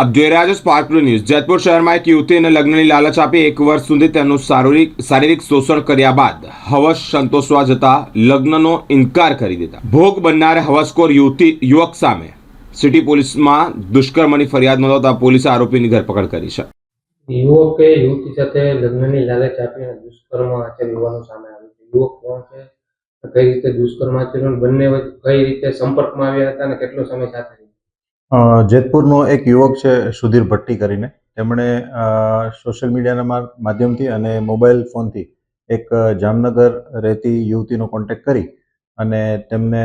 આપ જોઈ રહ્યા છો સ્પાર્ક ટુ ન્યૂઝ। જેતપુર શહેરમાં એક યુવતીને લગ્નની લાલચ આપી 1 વર્ષ સુધી તેનું શારીરિક શોષણ કર્યા બાદ હવસ સંતોષવા જતા લગ્નનો ઇનકાર કરી દીધા ભોગ બનનારે હવસખોર યુવક સામે સિટી પોલીસમાં દુષ્કર્મની ફરિયાદ નોંધાવતા પોલીસે આરોપીની ધરપકડ કરી છે। યુવકે યુવતી સાથે લગ્નની લાલચ આપીને દુષ્કર્મ આચર્યું હોવાનું સામે આવ્યું છે। યુવક કોણ છે, કઈ રીતે દુષ્કર્મ આચર્યું, બંને કઈ રીતે સંપર્કમાં આવ્યા હતા અને કેટલો સમય સાથે રહ્યા? જેતપુરનો એક યુવક છે સુધીર ભટ્ટી કરીને, તેમણે સોશિયલ મીડિયાના માધ્યમથી અને મોબાઈલ ફોનથી એક જામનગર રહેતી યુવતીનો કોન્ટેક્ટ કરી અને તેમને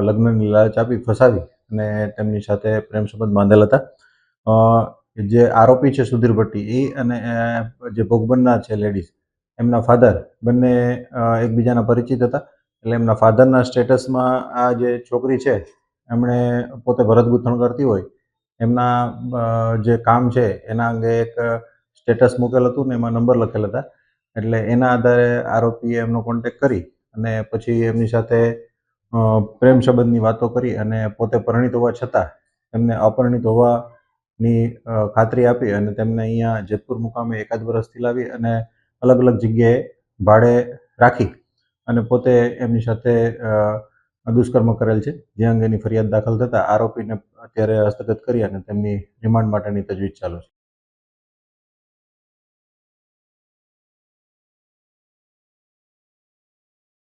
લગ્નની લાલચ આપી ફસાવી અને તેમની સાથે પ્રેમ સંબંધ બાંધેલ હતા। જે આરોપી છે સુધીર ભટ્ટી એ અને જે ભોગ બનનાર છે લેડીઝ, એમના ફાધર બંને એકબીજાના પરિચિત હતા। એટલે એમના ફાધરના સ્ટેટસમાં આ જે છોકરી છે એમણે પોતે ભરત ગૂંથણ કરતી હોય, એમના જે કામ છે એના અંગે એક સ્ટેટસ મૂકેલ હતું ને એમાં નંબર લખેલ હતા। એટલે એના આધારે આરોપીએ એમનો કોન્ટેક્ટ કરી અને પછી એમની સાથે પ્રેમ સંબંધની વાતો કરી અને પોતે પરિણીત હોવા છતાં એમને અપરિણીત હોવાની ખાતરી આપી અને તેમને અહીંયા જેતપુર મુકામે 1 વર્ષથી લાવી અને અલગ અલગ જગ્યાએ ભાડે રાખી અને પોતે એમની સાથે દુષ્કર્મ કરેલ છે, જે અંગેની ફરિયાદ દાખલ થતાં આરોપીને અત્યારે હસ્તગત કરી અને તેમની રિમાન્ડ માટેની તજવીજ ચાલુ છે।